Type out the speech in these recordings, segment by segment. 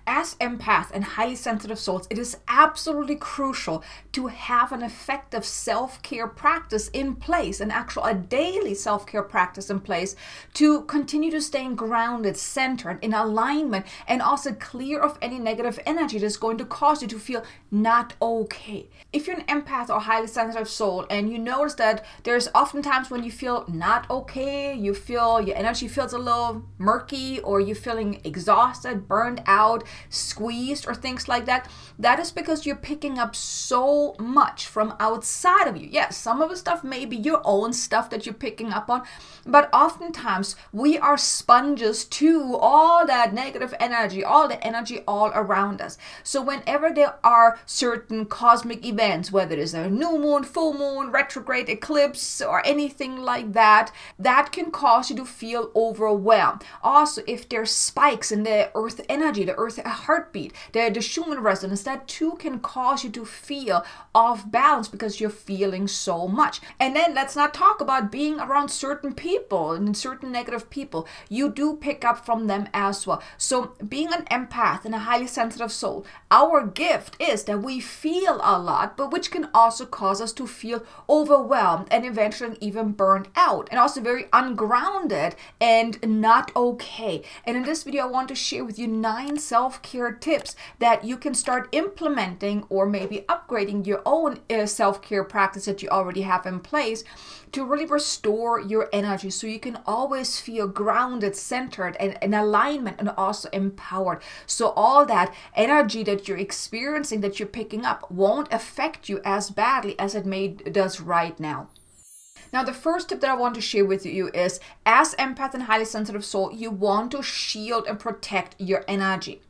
As empaths and highly sensitive souls, it is absolutely crucial to have an effective self-care practice in place, a daily self-care practice in place to continue to stay grounded, centered, in alignment, and also clear of any negative energy that's going to cause you to feel not okay. If you're an empath or highly sensitive soul and you notice that there's often times when you feel not okay, you feel your energy feels a little murky, or you're feeling exhausted, burned out, squeezed, or things like that, that is because you're picking up so much from outside of you. Yes, some of the stuff may be your own stuff that you're picking up on, but oftentimes we are sponges to all that negative energy, all the energy all around us. So whenever there are certain cosmic events, whether it is a new moon, full moon, retrograde eclipse, or anything like that, that can cause you to feel overwhelmed. Also, if there's spikes in the earth energy, the earth heartbeat, the Schumann resonance, that too can cause you to feel off balance because you're feeling so much. And then let's not talk about being around certain people and certain negative people. You do pick up from them as well. So being an empath and a highly sensitive soul, our gift is that we feel a lot, but which can also cause us to feel overwhelmed and eventually even burned out, and also very ungrounded and not okay. And in this video, I want to share with you 9 self-care tips that you can start implementing, or maybe upgrading your own self-care practice that you already have in place, to really restore your energy so you can always feel grounded, centered, and in alignment, and also empowered. So all that energy that you're experiencing, that you're picking up, won't affect you as badly as it does right now. Now, the first tip that I want to share with you is, as empath and highly sensitive soul, you want to shield and protect your energy.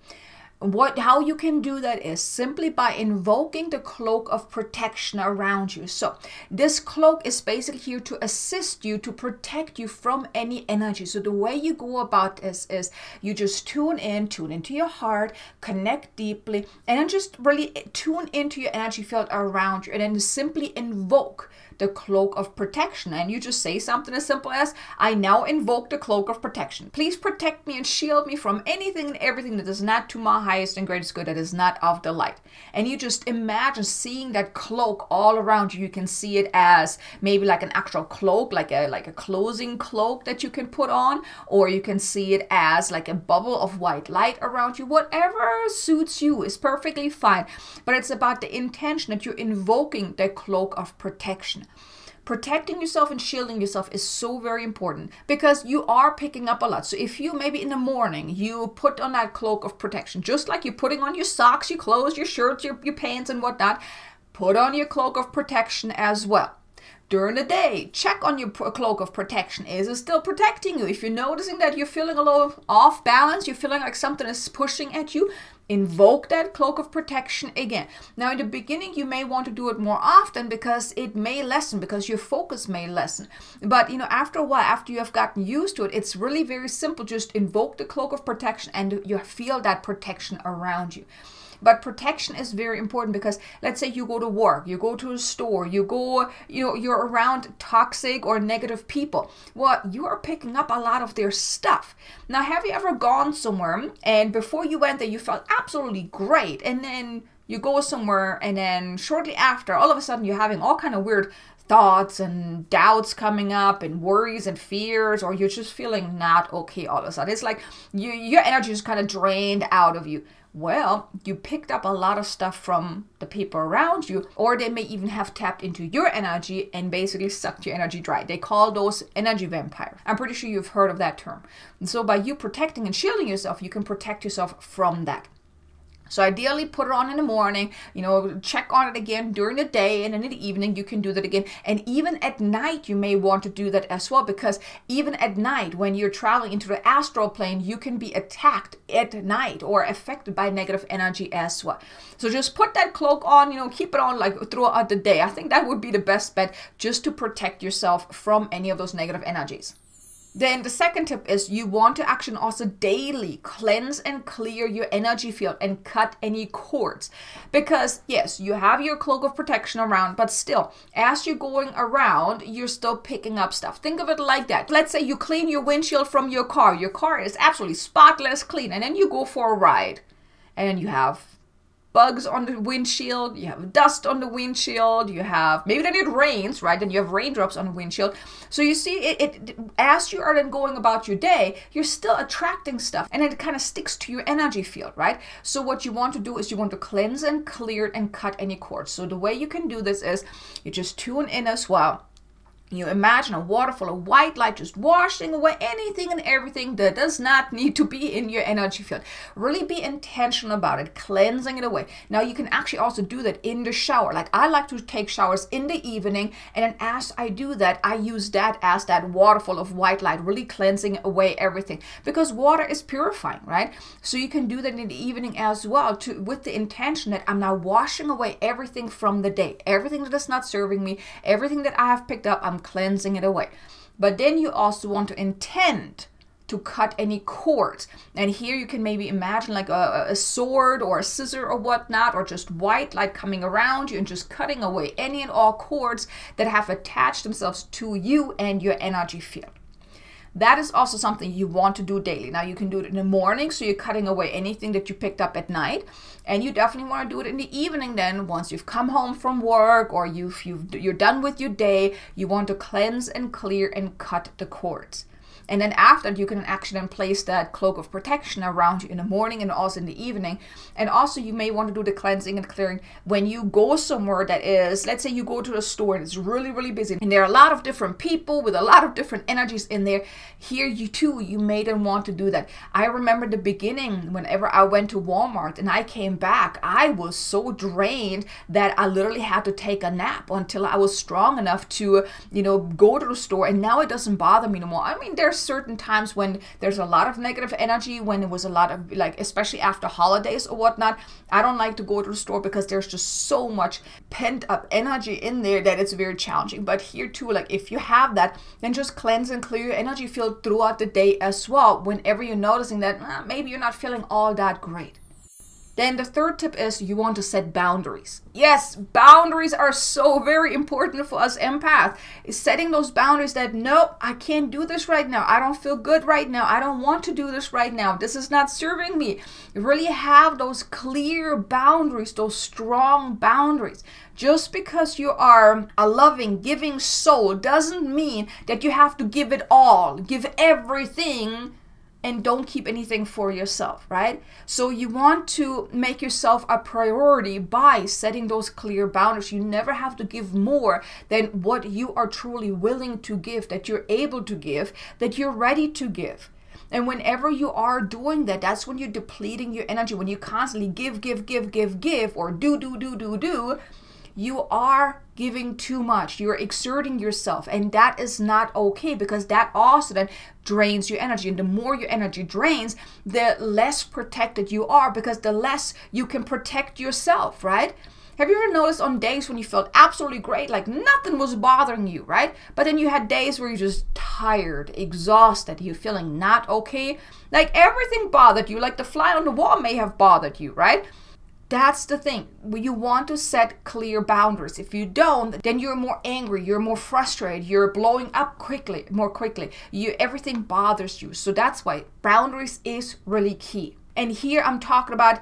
How you can do that is simply by invoking the cloak of protection around you. So this cloak is basically here to assist you, to protect you from any energy. So the way you go about this is you just tune into your heart, connect deeply, and then just really tune into your energy field around you, and then simply invoke the cloak of protection. And you just say something as simple as, I now invoke the cloak of protection. Please protect me and shield me from anything and everything that is not to my highest and greatest good, that is not of the light. And you just imagine seeing that cloak all around you. You can see it as maybe like an actual cloak, like a closing cloak that you can put on, or you can see it as like a bubble of white light around you. Whatever suits you is perfectly fine, but it's about the intention that you're invoking the cloak of protection. Protecting yourself and shielding yourself is so very important, because you are picking up a lot. So if you maybe in the morning, you put on that cloak of protection, just like you're putting on your socks, your clothes, your shirts, your pants and whatnot, put on your cloak of protection as well. During the day, check on your cloak of protection. Is it still protecting you? If you're noticing that you're feeling a little off balance, you're feeling like something is pushing at you, invoke that cloak of protection again. Now, in the beginning, you may want to do it more often because it may lessen, because your focus may lessen. But, after a while, after you have gotten used to it, it's really very simple. Just invoke the cloak of protection and you feel that protection around you. But protection is very important, because let's say you go to work, you go to a store, you go, you're around toxic or negative people. Well, you are picking up a lot of their stuff. Now, have you ever gone somewhere and before you went there, you felt absolutely great, and then you go somewhere and then shortly after, all of a sudden you're having all kind of weird thoughts and doubts coming up and worries and fears, or you're just feeling not okay all of a sudden. It's like your energy is kind of drained out of you. Well, you picked up a lot of stuff from the people around you, or they may even have tapped into your energy and basically sucked your energy dry. They call those energy vampires. I'm pretty sure you've heard of that term. And so by you protecting and shielding yourself, you can protect yourself from that. So ideally, put it on in the morning, check on it again during the day, and then in the evening, you can do that again. And even at night, you may want to do that as well, because even at night, when you're traveling into the astral plane, you can be attacked at night or affected by negative energy as well. So just put that cloak on, keep it on like throughout the day. I think that would be the best bet, just to protect yourself from any of those negative energies. Then the second tip is you want to actually also daily cleanse and clear your energy field and cut any cords. Because yes, you have your cloak of protection around, but still, as you're going around, you're still picking up stuff. Think of it like that. Let's say you clean your windshield from your car. Your car is absolutely spotless clean, and then you go for a ride. and you have bugs on the windshield, you have dust on the windshield, you have, maybe then it rains, right? Then you have raindrops on the windshield. So you see, it as you are then going about your day, you're still attracting stuff, and it kind of sticks to your energy field, right? So what you want to do is you want to cleanse and clear and cut any cords. So the way you can do this is you just tune in as well. You imagine a waterfall of white light just washing away anything and everything that does not need to be in your energy field. Really be intentional about it, cleansing it away. Now you can actually also do that in the shower. Like I like to take showers in the evening, and then as I do that, I use that as that waterfall of white light, really cleansing away everything, because water is purifying, right? So you can do that in the evening as well, with the intention that I'm now washing away everything from the day, everything that is not serving me, everything that I have picked up, I'm cleansing it away. But then you also want to intend to cut any cords. And here you can maybe imagine like a sword or a scissor or whatnot, or just white light coming around you and just cutting away any and all cords that have attached themselves to you and your energy field. That is also something you want to do daily. Now you can do it in the morning, so you're cutting away anything that you picked up at night, and you definitely want to do it in the evening. Then once you've come home from work or you're done with your day, you want to cleanse and clear and cut the cords. And then after that, you can actually then place that cloak of protection around you in the morning and also in the evening. And also you may want to do the cleansing and clearing when you go somewhere that is, let's say you go to a store and it's really, really busy, and there are a lot of different people with a lot of different energies in there. Here you may then want to do that. I remember the beginning, whenever I went to Walmart and I came back, I was so drained that I literally had to take a nap until I was strong enough to, go to the store. And now it doesn't bother me anymore. I mean, there's certain times when there's a lot of negative energy, when it was a lot of, like, especially after holidays or whatnot, I don't like to go to the store because there's just so much pent up energy in there that it's very challenging. But here too, like if you have that, then just cleanse and clear your energy field throughout the day as well, whenever you're noticing that maybe you're not feeling all that great. Then the third tip is you want to set boundaries. Yes, boundaries are so very important for us empaths. Is setting those boundaries that, nope, I can't do this right now. I don't feel good right now. I don't want to do this right now. This is not serving me. You really have those clear boundaries, those strong boundaries. Just because you are a loving, giving soul doesn't mean that you have to give it all, give everything, and don't keep anything for yourself, right? So you want to make yourself a priority by setting those clear boundaries. You never have to give more than what you are truly willing to give, that you're able to give, that you're ready to give. And whenever you are doing that, that's when you're depleting your energy. When you constantly give, or do, you are giving too much. You're exerting yourself, and that is not okay, because that also then drains your energy. And the more your energy drains, the less protected you are, because the less you can protect yourself, right? Have you ever noticed on days when you felt absolutely great, like nothing was bothering you, right? But then you had days where you're just tired, exhausted, you're feeling not okay, like everything bothered you, like the fly on the wall may have bothered you, right? That's the thing. You want to set clear boundaries. If you don't, then you're more angry, you're more frustrated, you're blowing up more quickly. Everything bothers you. So that's why boundaries is really key. And here I'm talking about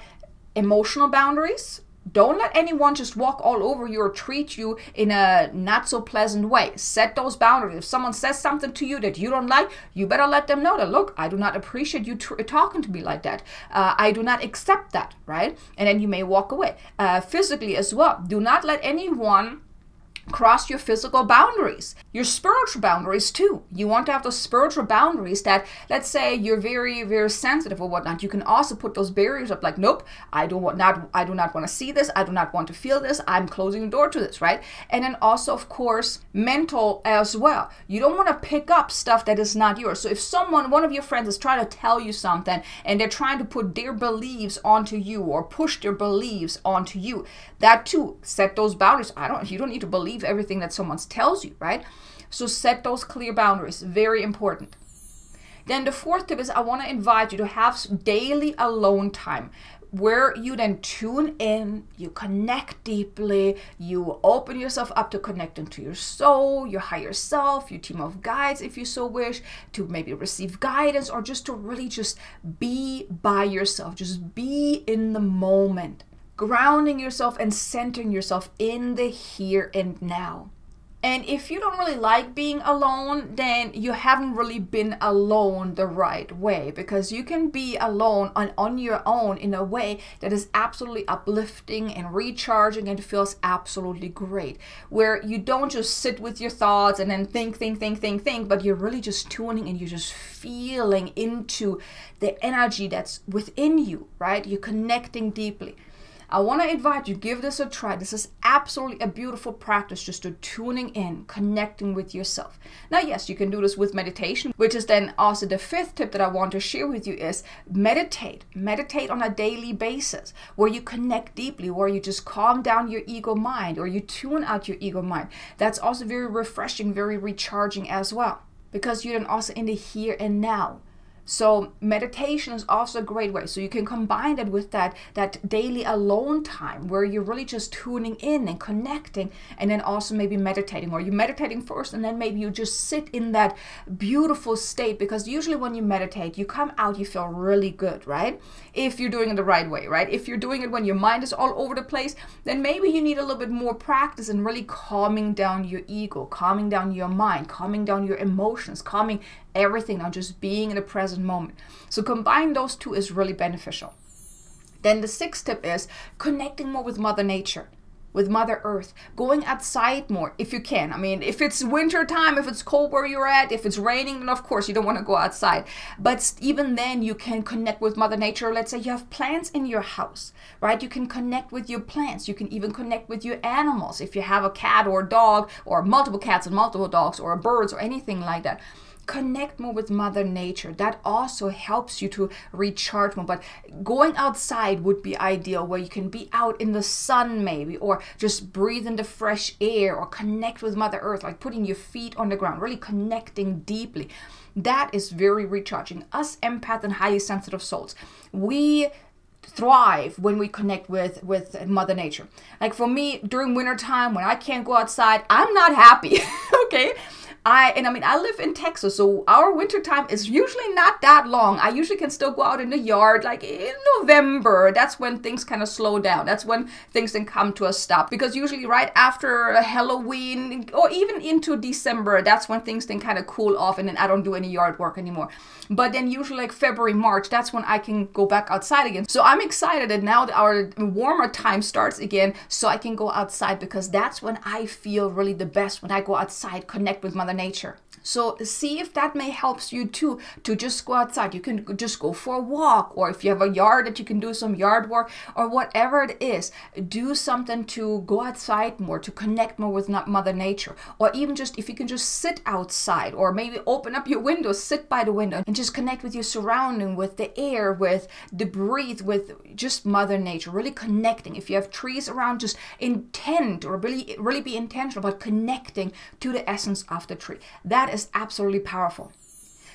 emotional boundaries. Don't let anyone just walk all over you or treat you in a not so pleasant way. Set those boundaries. If someone says something to you that you don't like, you better let them know that, look, I do not appreciate you talking to me like that. I do not accept that, right? And then you may walk away. Physically as well. Do not let anyone cross your physical boundaries, your spiritual boundaries too. You want to have those spiritual boundaries that, let's say you're very, very sensitive or whatnot. You can also put those barriers up, like, nope, I do not want to see this. I do not want to feel this. I'm closing the door to this, right? And then also, of course, mental as well. You don't want to pick up stuff that is not yours. So if one of your friends is trying to tell you something and they're trying to put their beliefs onto you or push their beliefs onto you, that too, set those boundaries. You don't need to believe everything that someone tells you, right? So set those clear boundaries, very important. Then the fourth tip is I want to invite you to have daily alone time. where you then tune in, you connect deeply, you open yourself up to connecting to your soul, your higher self, your team of guides if you so wish, to maybe receive guidance, or just to really just be by yourself, just be in the moment, grounding yourself and centering yourself in the here and now. And if you don't really like being alone, then you haven't really been alone the right way, because you can be alone on your own in a way that is absolutely uplifting and recharging and feels absolutely great, where you don't just sit with your thoughts and then think, but you're really just tuning and you're just feeling into the energy that's within you, right? You're connecting deeply. I want to invite you, give this a try. This is absolutely a beautiful practice, just to tuning in, connecting with yourself. Now, yes, you can do this with meditation, which is then also the fifth tip that I want to share with you is meditate. Meditate on a daily basis, where you connect deeply, where you just calm down your ego mind, or you tune out your ego mind. That's also very refreshing, very recharging as well, because you're then also in the here and now. So meditation is also a great way. So you can combine that with that daily alone time, where you're really just tuning in and connecting, and then also maybe meditating, or you're meditating first and then maybe you just sit in that beautiful state, because usually when you meditate, you come out, you feel really good, right? If you're doing it the right way, right? If you're doing it when your mind is all over the place, then maybe you need a little bit more practice in really calming down your ego, calming down your mind, calming down your emotions, calming everything down, just being in the present moment. So combine those two is really beneficial. Then the sixth tip is connecting more with Mother Nature, with Mother Earth, going outside more if you can. I mean, if it's winter time, if it's cold where you're at, if it's raining, then of course you don't want to go outside. But even then you can connect with Mother Nature. Let's say you have plants in your house, right? You can connect with your plants. You can even connect with your animals. If you have a cat or a dog, or multiple cats and multiple dogs, or birds or anything like that. Connect more with Mother Nature. That also helps you to recharge more. But going outside would be ideal, where you can be out in the sun maybe, or just breathe in the fresh air, or connect with Mother Earth, like putting your feet on the ground, really connecting deeply. That is very recharging. Us empath and highly sensitive souls, we thrive when we connect with Mother Nature. Like for me, during winter time, when I can't go outside, I'm not happy. Okay. I live in Texas, so our winter time is usually not that long. I usually can still go out in the yard, like in November. That's when things kind of slow down. That's when things then come to a stop, because usually right after Halloween, or even into December, that's when things then kind of cool off, and then I don't do any yard work anymore. But then usually like February, March, that's when I can go back outside again. So I'm excited that now that our warmer time starts again, so I can go outside, because that's when I feel really the best, when I go outside, connect with Mother Nature. So see if that may helps you too, to just go outside. You can just go for a walk, or if you have a yard that you can do some yard work, or whatever it is, do something to go outside more, to connect more with Mother Nature. Or even just if you can just sit outside, or maybe open up your window, sit by the window and just connect with your surrounding, with the air, with the breathe, with just Mother Nature, really connecting. If you have trees around, just intend, or really be intentional about connecting to the essence of the tree. That is absolutely powerful.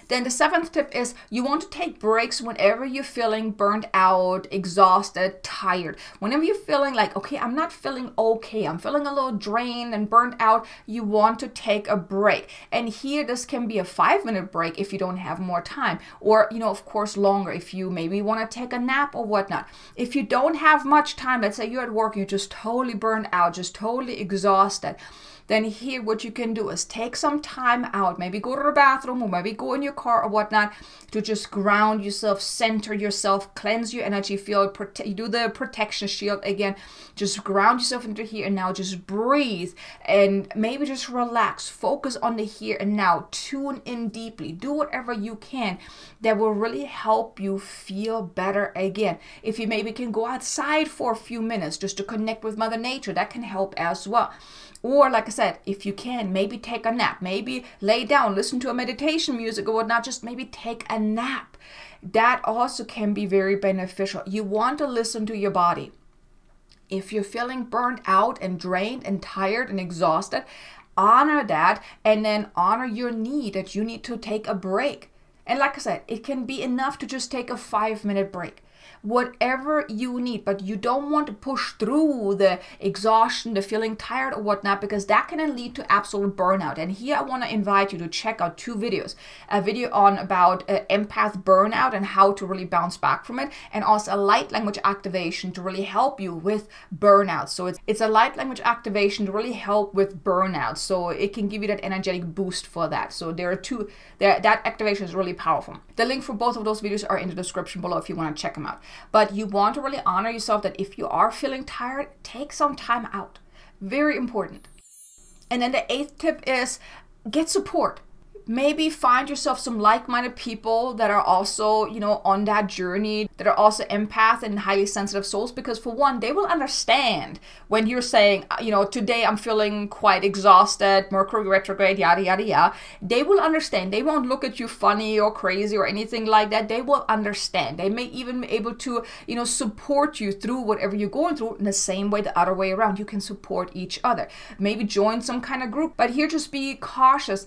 Then the seventh tip is you want to take breaks whenever you're feeling burnt out, exhausted, tired. Whenever you're feeling like, okay, I'm not feeling okay, I'm feeling a little drained and burnt out, you want to take a break. And here, this can be a 5-minute break if you don't have more time, or, of course, longer if you maybe want to take a nap or whatnot. If you don't have much time, let's say you're at work, you're just totally burnt out, just totally exhausted, then here what you can do is take some time out, maybe go to the bathroom, or maybe go in your car or whatnot, to just ground yourself, center yourself, cleanse your energy field, you do the protection shield again, just ground yourself into here and now, just breathe, and maybe just relax, focus on the here and now, tune in deeply, do whatever you can that will really help you feel better again. If you maybe can go outside for a few minutes just to connect with Mother Nature, that can help as well. Or like I said, if you can, maybe take a nap, maybe lay down, listen to a meditation music or whatnot, just maybe take a nap. That also can be very beneficial. You want to listen to your body. If you're feeling burnt out and drained and tired and exhausted, honor that, and then honor your need that you need to take a break. And like I said, it can be enough to just take a 5-minute break. whatever you need, but you don't want to push through the exhaustion, the feeling tired or whatnot, because that can then lead to absolute burnout. And here I want to invite you to check out 2 videos, a video on about empath burnout and how to really bounce back from it, and also a light language activation to really help you with burnout. So it's a light language activation to really help with burnout, so it can give you that energetic boost for that. So there are 2 there. That activation is really powerful. The link for both of those videos are in the description below if you want to check them out. But you want to really honor yourself, that if you are feeling tired, take some time out. Very important. And then the 8th tip is get support. Maybe find yourself some like-minded people that are also, you know, on that journey, that are also empath and highly sensitive souls, because for one, they will understand when you're saying, you know, today I'm feeling quite exhausted, Mercury retrograde, yada, yada, yada. They will understand. They won't look at you funny or crazy or anything like that. They will understand. They may even be able to, you know, support you through whatever you're going through in the same way, the other way around. You can support each other. Maybe join some kind of group, but here just be cautious.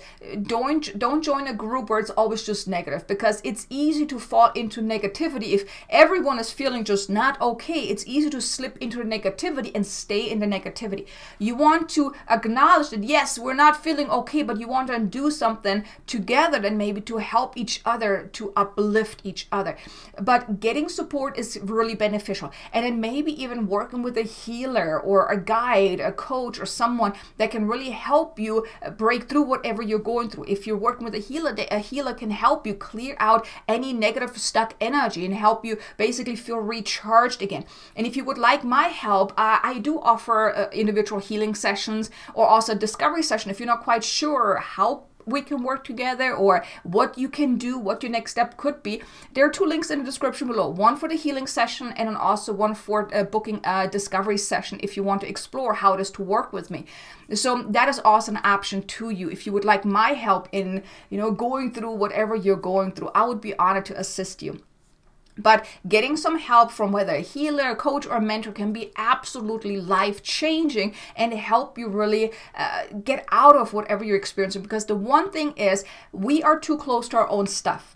Don't join a group where it's always just negative, because it's easy to fall into negativity. If everyone is feeling just not okay, it's easy to slip into the negativity and stay in the negativity. You want to acknowledge that, yes, we're not feeling okay, but you want to do something together, then maybe to help each other, to uplift each other. But getting support is really beneficial. And then maybe even working with a healer or a guide, a coach, or someone that can really help you break through whatever you're going through. If you're working with a healer can help you clear out any negative stuck energy and help you basically feel recharged again. And if you would like my help, I do offer individual healing sessions, or also a discovery session if you're not quite sure how we can work together or what you can do, what your next step could be. There are 2 links in the description below, one for the healing session and then also one for booking a discovery session if you want to explore how it is to work with me. So that is also an option to you. If you would like my help in, you know, going through whatever you're going through, I would be honored to assist you. But getting some help from whether a healer, a coach, or a mentor can be absolutely life-changing and help you really get out of whatever you're experiencing. Because the one thing is, we are too close to our own stuff.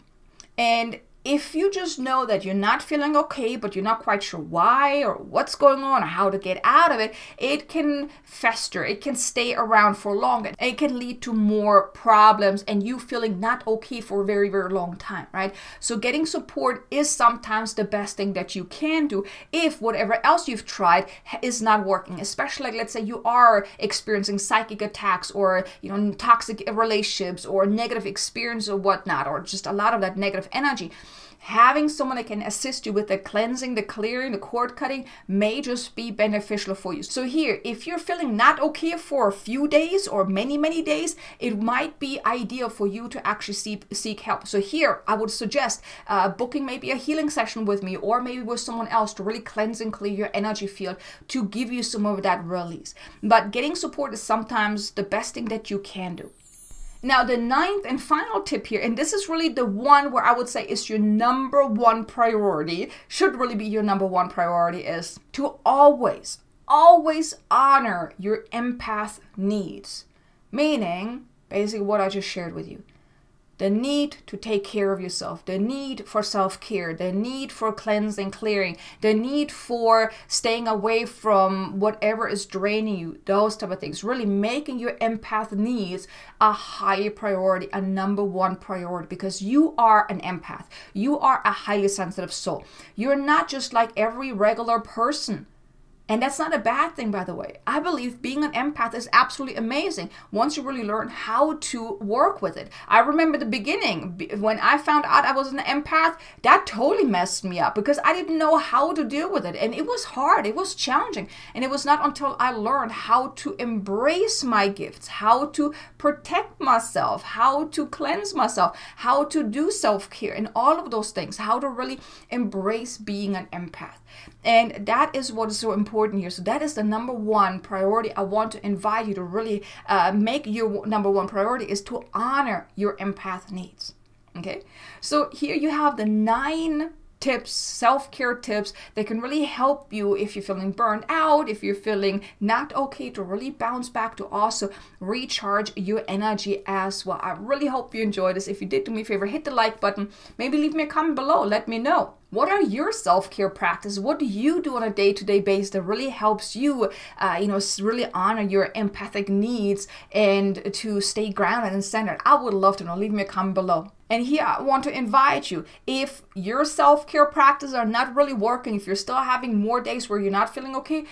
And if you just know that you're not feeling okay, but you're not quite sure why or what's going on or how to get out of it, it can fester. It can stay around for long. It can lead to more problems and you feeling not okay for a very, very long time, right? So getting support is sometimes the best thing that you can do if whatever else you've tried is not working. Especially, like, let's say you are experiencing psychic attacks or, you know, toxic relationships or negative experience or whatnot, or just a lot of that negative energy. Having someone that can assist you with the cleansing, the clearing, the cord cutting may just be beneficial for you. So here, if you're feeling not okay for a few days or many, many days, it might be ideal for you to actually seek help. So here, I would suggest booking maybe a healing session with me or maybe with someone else to really cleanse and clear your energy field to give you some of that release. But getting support is sometimes the best thing that you can do. Now, the 9th and final tip here, and this is really the one where I would say is your number 1 priority, should really be your number 1 priority, is to always honor your empath needs. Meaning, basically what I just shared with you. The need to take care of yourself, the need for self-care, the need for cleansing, clearing, the need for staying away from whatever is draining you, those type of things. Really making your empath needs a high priority, a number 1 priority, because you are an empath. You are a highly sensitive soul. You're not just like every regular person. And that's not a bad thing, by the way. I believe being an empath is absolutely amazing once you really learn how to work with it. I remember the beginning, when I found out I was an empath, that totally messed me up because I didn't know how to deal with it. And it was hard, it was challenging. And it was not until I learned how to embrace my gifts, how to protect myself, how to cleanse myself, how to do self-care and all of those things, how to really embrace being an empath. And that is what is so important here. So that is the number 1 priority. I want to invite you to really make your number 1 priority is to honor your empath needs. Okay, so here you have the 9 tips, self-care tips that can really help you if you're feeling burned out, if you're feeling not okay, to really bounce back, to also recharge your energy as well. I really hope you enjoyed this. If you did, do me a favor, hit the like button, maybe leave me a comment below, let me know What are your self-care practices? What do you do on a day-to-day basis that really helps you, really honor your empathic needs and to stay grounded and centered? I would love to know. Leave me a comment below. And here I want to invite you, if your self-care practices are not really working, if you're still having more days where you're not feeling okay,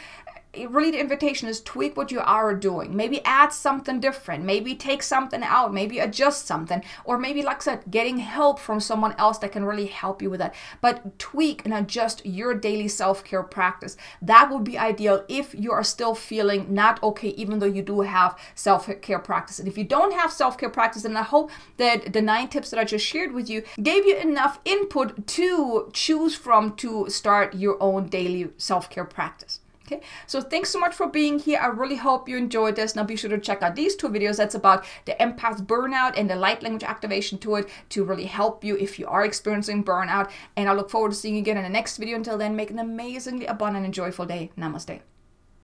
really the invitation is tweak what you are doing. Maybe add something different. Maybe take something out. Maybe adjust something. Or maybe, like I said, getting help from someone else that can really help you with that. But tweak and adjust your daily self-care practice. That would be ideal if you are still feeling not okay, even though you do have self-care practice. And if you don't have self-care practice, then I hope that the 9 tips that I just shared with you gave you enough input to choose from to start your own daily self-care practice. Okay, so thanks so much for being here. I really hope you enjoyed this. Now be sure to check out these 2 videos. That's about the empath burnout and the light language activation to it to really help you if you are experiencing burnout. And I look forward to seeing you again in the next video. Until then, make an amazingly abundant and joyful day. Namaste.